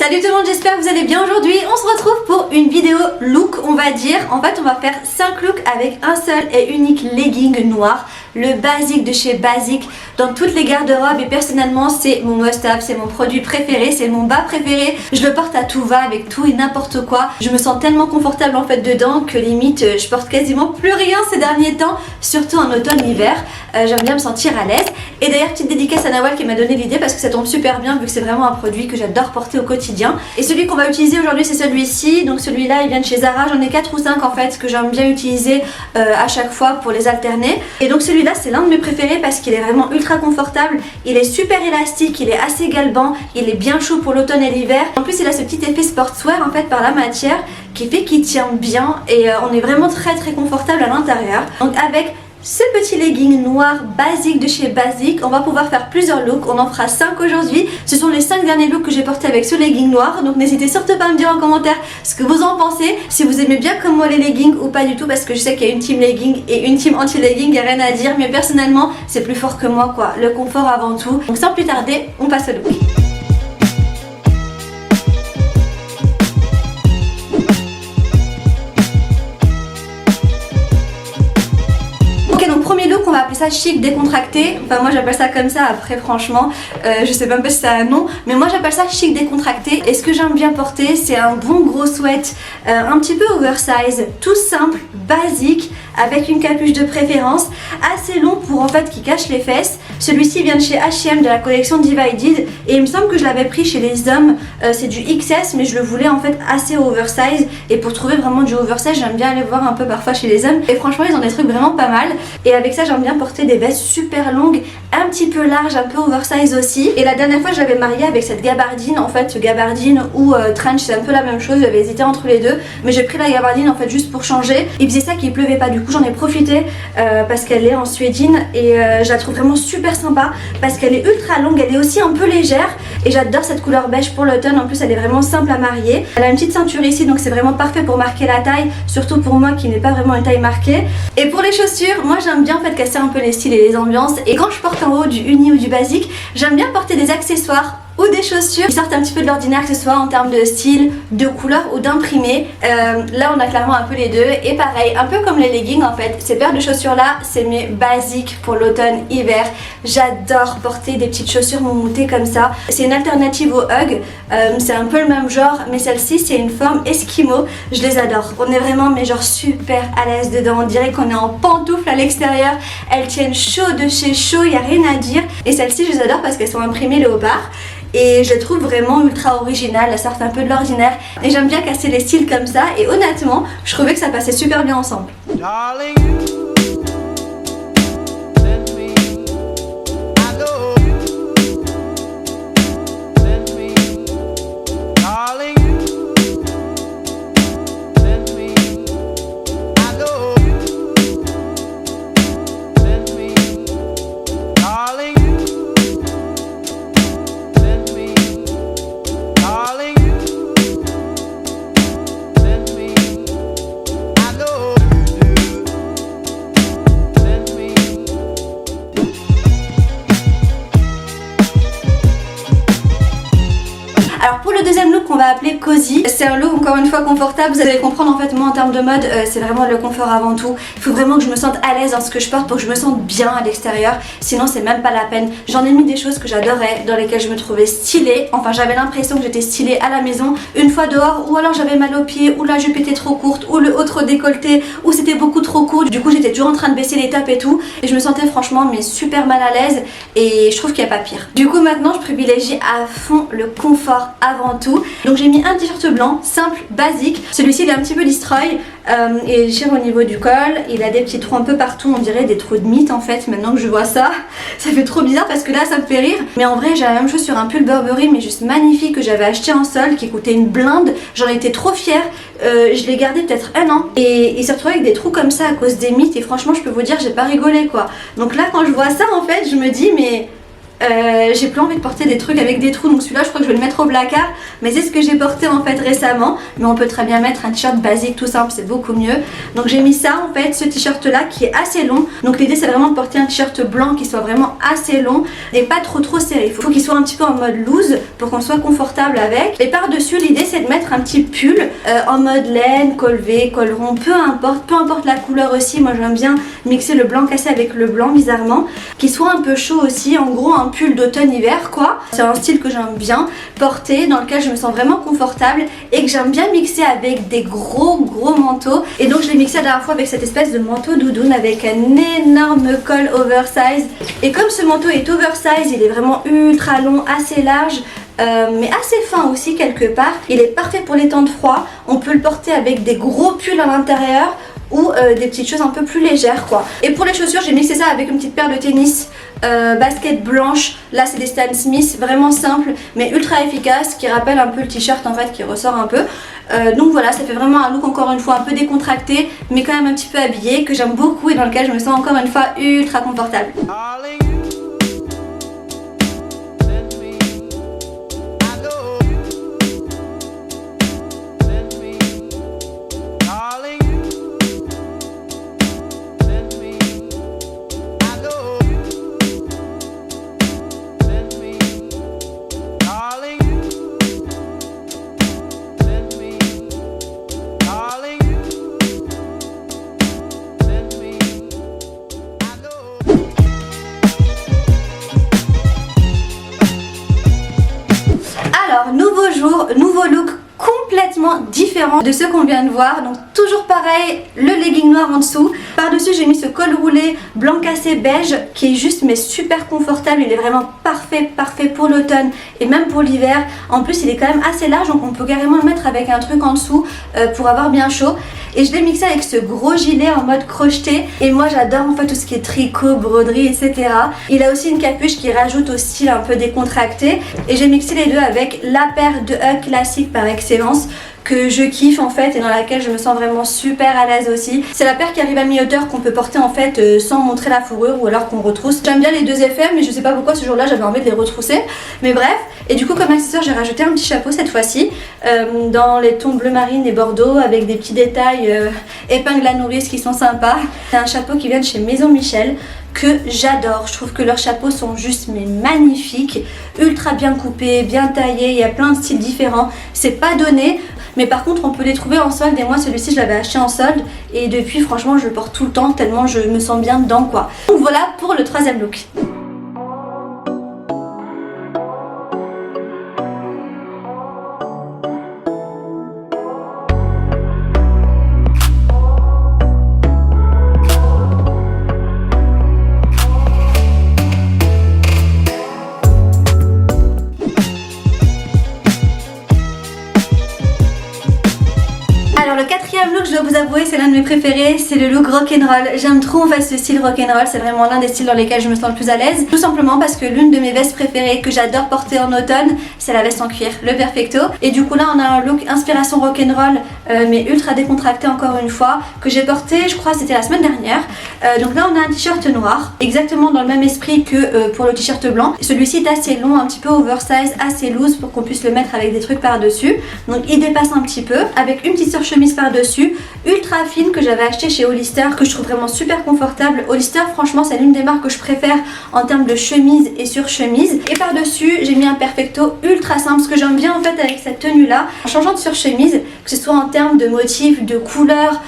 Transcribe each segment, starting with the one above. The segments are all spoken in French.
Salut tout le monde, j'espère que vous allez bien aujourd'hui. On se retrouve pour une vidéo look, on va dire. En fait, on va faire 5 looks avec un seul et unique legging noir. Le basique de chez Basic dans toutes les garde-robes. Et personnellement, c'est mon must-have, c'est mon produit préféré, c'est mon bas préféré. Je le porte à tout va, avec tout et n'importe quoi. Je me sens tellement confortable en fait dedans que limite, je porte quasiment plus rien ces derniers temps. Surtout en automne-hiver. J'aime bien me sentir à l'aise. Et d'ailleurs, petite dédicace à Nawal qui m'a donné l'idée parce que ça tombe super bien vu que c'est vraiment un produit que j'adore porter au quotidien. Et celui qu'on va utiliser aujourd'hui, c'est celui-ci. Donc celui-là, il vient de chez Zara. J'en ai 4 ou 5 en fait que j'aime bien utiliser à chaque fois pour les alterner. Et donc celui-là, c'est l'un de mes préférés parce qu'il est vraiment ultra confortable. Il est super élastique, il est assez galbant, il est bien chaud pour l'automne et l'hiver. En plus, il a ce petit effet sportswear en fait par la matière qui fait qu'il tient bien et on est vraiment très confortable à l'intérieur. Donc avec ce petit legging noir basique de chez Basic, on va pouvoir faire plusieurs looks, on en fera 5 aujourd'hui. Ce sont les 5 derniers looks que j'ai portés avec ce legging noir, donc n'hésitez surtout pas à me dire en commentaire ce que vous en pensez, si vous aimez bien comme moi les leggings ou pas du tout, parce que je sais qu'il y a une team legging et une team anti-legging, il n'y a rien à dire, mais personnellement c'est plus fort que moi quoi, le confort avant tout. Donc sans plus tarder, on passe au look. On va appeler ça chic décontracté, enfin moi j'appelle ça comme ça, après franchement je sais même pas si ça a un nom, mais moi j'appelle ça chic décontracté. Et ce que j'aime bien porter, c'est un bon gros sweat un petit peu oversize, tout simple, basique, avec une capuche de préférence, assez long pour en fait qui cache les fesses. Celui-ci vient de chez H&M de la collection Divided et il me semble que je l'avais pris chez les hommes, c'est du XS mais je le voulais en fait assez oversize, et pour trouver vraiment du oversize j'aime bien aller voir un peu parfois chez les hommes et franchement ils ont des trucs vraiment pas mal. Et avec ça j'aime bien porter des vestes super longues, un petit peu larges, un peu oversize aussi. Et la dernière fois je l'avais marié avec cette gabardine, en fait gabardine ou trench, c'est un peu la même chose, j'avais hésité entre les deux mais j'ai pris la gabardine en fait juste pour changer. Il faisait ça qu'il pleuvait pas, du coup j'en ai profité parce qu'elle est en suédine et je la trouve vraiment super sympa parce qu'elle est ultra longue, elle est aussi un peu légère et j'adore cette couleur beige pour l'automne. En plus elle est vraiment simple à marier, elle a une petite ceinture ici donc c'est vraiment parfait pour marquer la taille, surtout pour moi qui n'ai pas vraiment une taille marquée. Et pour les chaussures, moi j'aime bien en fait casser un peu les styles et les ambiances, et quand je porte en haut du uni ou du basique, j'aime bien porter des accessoires ou des chaussures qui sortent un petit peu de l'ordinaire, que ce soit en termes de style, de couleur ou d'imprimé. Là on a clairement un peu les deux, et pareil, un peu comme les leggings en fait, ces paires de chaussures là c'est mes basiques pour l'automne hiver. J'adore porter des petites chaussures moumoutées comme ça, c'est une alternative aux Ugg, c'est un peu le même genre mais celle-ci c'est une forme esquimau, je les adore. On est vraiment mais genre super à l'aise dedans, on dirait qu'on est en pantoufles à l'extérieur, elles tiennent chaud de chez chaud, il n'y a rien à dire. Et celles-ci je les adore parce qu'elles sont imprimées léopard et je les trouve vraiment ultra originales, elles sortent un peu de l'ordinaire et j'aime bien casser les styles comme ça, et honnêtement je trouvais que ça passait super bien ensemble. Darling, alors pour le deuxième look qu'on va appeler Cozy, c'est un look encore une fois confortable. Vous allez comprendre en fait, moi en termes de mode c'est vraiment le confort avant tout. Il faut vraiment que je me sente à l'aise dans ce que je porte pour que je me sente bien à l'extérieur, sinon c'est même pas la peine. J'en ai mis des choses que j'adorais, dans lesquelles je me trouvais stylée, enfin j'avais l'impression que j'étais stylée à la maison. Une fois dehors, ou alors j'avais mal aux pieds, ou la jupe était trop courte, ou le haut trop décolleté, ou c'était beaucoup trop court, du coup j'étais toujours en train de baisser les tapes et tout, et je me sentais franchement mais super mal à l'aise, et je trouve qu'il n'y a pas pire. Du coup maintenant je privilégie à fond le confort avant tout. Donc j'ai mis un t-shirt blanc, simple, basique. Celui-ci il est un petit peu destroy et il tire au niveau du col. Il a des petits trous un peu partout, on dirait des trous de mythe en fait. Maintenant que je vois ça, ça fait trop bizarre parce que là ça me fait rire. Mais en vrai j'ai la même chose sur un pull Burberry mais juste magnifique que j'avais acheté en solde, qui coûtait une blinde. J'en étais trop fière. Je l'ai gardé peut-être 1 an et il s'est retrouvé avec des trous comme ça à cause des mythes, et franchement je peux vous dire j'ai pas rigolé quoi. Donc là quand je vois ça en fait je me dis mais J'ai plus envie de porter des trucs avec des trous, donc celui-là je crois que je vais le mettre au placard, mais c'est ce que j'ai porté en fait récemment. Mais on peut très bien mettre un t-shirt basique tout simple, c'est beaucoup mieux. Donc j'ai mis ça en fait, ce t-shirt là qui est assez long. Donc l'idée c'est vraiment de porter un t-shirt blanc qui soit vraiment assez long et pas trop serré. Il faut qu'il soit un petit peu en mode loose pour qu'on soit confortable avec. Et par dessus l'idée c'est de mettre un petit pull en mode laine, col V, col rond, peu importe la couleur aussi. Moi j'aime bien mixer le blanc cassé avec le blanc bizarrement, qui soit un peu chaud aussi, en gros un pull d'automne-hiver quoi. C'est un style que j'aime bien porter, dans lequel je me sens vraiment confortable et que j'aime bien mixer avec des gros manteaux. Et donc je l'ai mixé la dernière fois avec cette espèce de manteau doudoune avec un énorme col oversize. Et comme ce manteau est oversize, il est vraiment ultra long, assez large, mais assez fin aussi quelque part. Il est parfait pour les temps de froid. On peut le porter avec des gros pulls à l'intérieur ou des petites choses un peu plus légères quoi. Et pour les chaussures j'ai mixé ça avec une petite paire de tennis basket blanche. Là c'est des Stan Smith, vraiment simple mais ultra efficace, qui rappelle un peu le t-shirt en fait, qui ressort un peu. Donc voilà, ça fait vraiment un look encore une fois un peu décontracté mais quand même un petit peu habillé, que j'aime beaucoup et dans lequel je me sens encore une fois ultra confortable. Nouveau jour, nouveau look complètement différent de ce qu'on vient de voir. Donc toujours pareil, le legging noir en dessous. Par dessus j'ai mis ce col roulé blanc cassé beige qui est juste mais super confortable. Il est vraiment parfait pour l'automne et même pour l'hiver. En plus il est quand même assez large, donc on peut carrément le mettre avec un truc en dessous pour avoir bien chaud. Et je l'ai mixé avec ce gros gilet en mode crocheté. Et moi j'adore en fait tout ce qui est tricot, broderie, etc. Il a aussi une capuche qui rajoute au style un peu décontracté. Et j'ai mixé les deux avec la paire de Hug classique par excellence, que je kiffe en fait et dans laquelle je me sens vraiment super à l'aise aussi. C'est la paire qui arrive à mi-hauteur, qu'on peut porter en fait sans montrer la fourrure ou alors qu'on retrousse. J'aime bien les deux effets mais je sais pas pourquoi ce jour-là j'avais envie de les retrousser. Mais bref, et du coup comme accessoire j'ai rajouté un petit chapeau cette fois-ci dans les tons bleu marine et bordeaux avec des petits détails épingles à nourrice qui sont sympas. C'est un chapeau qui vient de chez Maison Michel que j'adore. Je trouve que leurs chapeaux sont juste mais magnifiques, ultra bien coupés, bien taillés, il y a plein de styles différents. C'est pas donné. Mais par contre on peut les trouver en solde et moi celui-ci je l'avais acheté en solde et depuis franchement je le porte tout le temps tellement je me sens bien dedans quoi. Donc voilà pour le troisième look. Le quatrième look, je dois vous avouer, c'est l'un de mes préférés, c'est le look rock'n'roll. J'aime trop en fait ce style rock'n'roll, c'est vraiment l'un des styles dans lesquels je me sens le plus à l'aise. Tout simplement parce que l'une de mes vestes préférées que j'adore porter en automne, c'est la veste en cuir, le Perfecto. Et du coup là on a un look inspiration rock'n'roll mais ultra décontracté encore une fois, que j'ai porté, je crois c'était la semaine dernière. Donc là on a un t-shirt noir, exactement dans le même esprit que pour le t-shirt blanc. Celui-ci est assez long, un petit peu oversize, assez loose pour qu'on puisse le mettre avec des trucs par dessus. Donc il dépasse un petit peu, avec une petite surchemise par dessus, ultra fine, que j'avais acheté chez Hollister, que je trouve vraiment super confortable. Hollister franchement c'est l'une des marques que je préfère en termes de chemise et surchemise. Et par dessus j'ai mis un Perfecto ultra simple. Ce que j'aime bien en fait avec cette tenue là, en changeant de surchemise, que ce soit en termes de motifs, de couleurs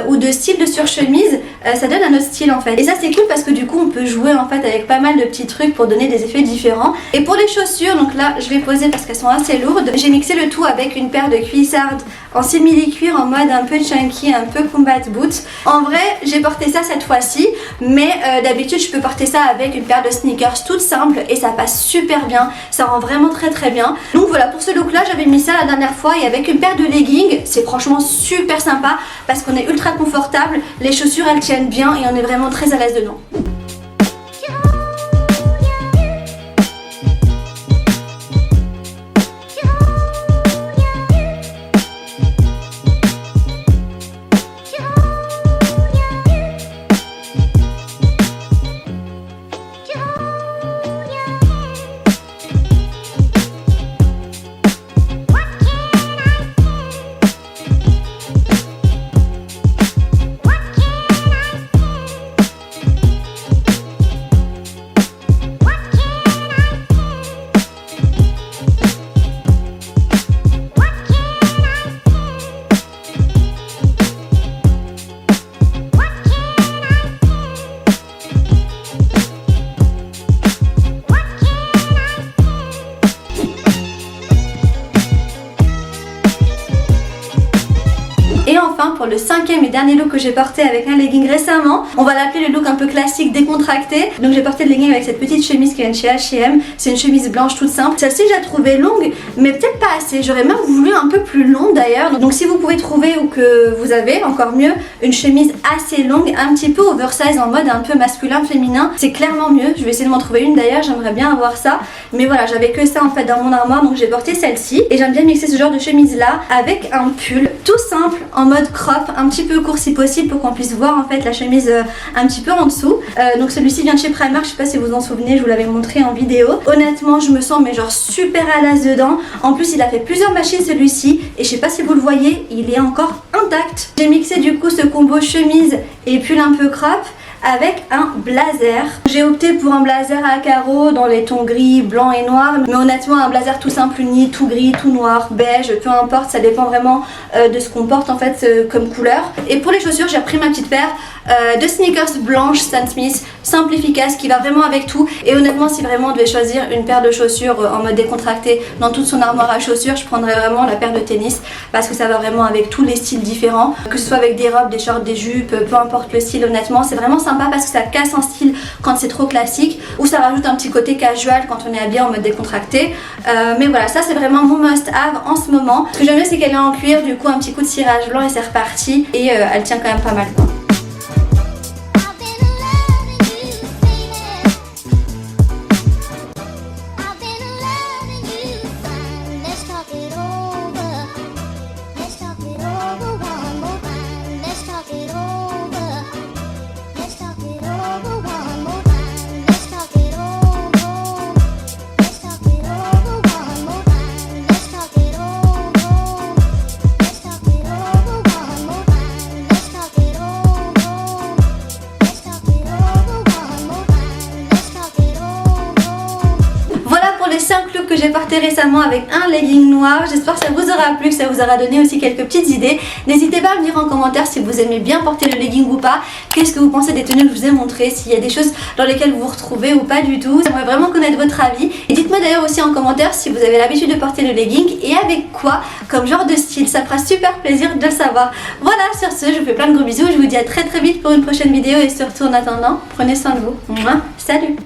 ou de style de surchemise, ça donne un autre style en fait. Et ça c'est cool parce que du coup on peut jouer en fait avec pas mal de petits trucs pour donner des effets différents. Et pour les chaussures, donc là je vais poser parce qu'elles sont assez lourdes, j'ai mixé le tout avec une paire de cuissardes en simili-cuir en mode un peu chunky, un peu combat boot. En vrai j'ai porté ça cette fois-ci, mais d'habitude je peux porter ça avec une paire de sneakers toute simple et ça passe super bien, ça rend vraiment très bien. Donc voilà, pour ce look là j'avais mis ça la dernière fois et avec une paire de leggings, c'est franchement super sympa parce qu'on est ultra confortable, les chaussures elles tiennent bien et on est vraiment très à l'aise dedans. enfin pour le 5e et dernier look que j'ai porté avec un legging récemment. On va l'appeler le look un peu classique décontracté. Donc j'ai porté le legging avec cette petite chemise qui vient de chez H&M. C'est une chemise blanche toute simple. Celle-ci je la trouvais longue mais peut-être pas assez. J'aurais même voulu un peu plus long d'ailleurs. Donc si vous pouvez trouver ou que vous avez encore mieux une chemise assez longue, un petit peu oversize en mode un peu masculin féminin, c'est clairement mieux. Je vais essayer de m'en trouver une d'ailleurs, j'aimerais bien avoir ça. Mais voilà, j'avais que ça en fait dans mon armoire donc j'ai porté celle-ci. Et j'aime bien mixer ce genre de chemise là avec un pull tout simple en mode crop, un petit peu court si possible pour qu'on puisse voir en fait la chemise un petit peu en dessous. Donc celui-ci vient de chez Primark, je sais pas si vous en souvenez, je vous l'avais montré en vidéo. Honnêtement je me sens mais genre super à l'aise dedans. En plus il a fait plusieurs machines celui-ci et je sais pas si vous le voyez, il est encore intact. J'ai mixé du coup ce combo chemise et pull un peu crop avec un blazer. J'ai opté pour un blazer à carreaux dans les tons gris, blanc et noir, mais honnêtement un blazer tout simple uni, tout gris, tout noir, beige, peu importe, ça dépend vraiment de ce qu'on porte en fait comme couleur. Et pour les chaussures j'ai repris ma petite paire de sneakers blanches Stan Smith, simple, efficace, qui va vraiment avec tout. Et honnêtement si vraiment on devait choisir une paire de chaussures en mode décontracté dans toute son armoire à chaussures, je prendrais vraiment la paire de tennis parce que ça va vraiment avec tous les styles différents, que ce soit avec des robes, des shorts, des jupes, peu importe le style. Honnêtement c'est vraiment sympa parce que ça casse un style quand c'est trop classique ou ça rajoute un petit côté casual quand on est habillé en mode décontracté. Mais voilà, ça c'est vraiment mon must have en ce moment. Ce que j'aime bien c'est qu'elle est en cuir, du coup un petit coup de cirage blanc et c'est reparti. Et elle tient quand même pas mal quoi. Que j'ai porté récemment avec un legging noir. J'espère que ça vous aura plu, que ça vous aura donné aussi quelques petites idées. N'hésitez pas à me dire en commentaire si vous aimez bien porter le legging ou pas. Qu'est-ce que vous pensez des tenues que je vous ai montrées, s'il y a des choses dans lesquelles vous vous retrouvez ou pas du tout. J'aimerais vraiment connaître votre avis. Et dites-moi d'ailleurs aussi en commentaire si vous avez l'habitude de porter le legging et avec quoi comme genre de style. Ça me fera super plaisir de le savoir. Voilà, sur ce, je vous fais plein de gros bisous. Je vous dis à très vite pour une prochaine vidéo et surtout en attendant, prenez soin de vous. Salut!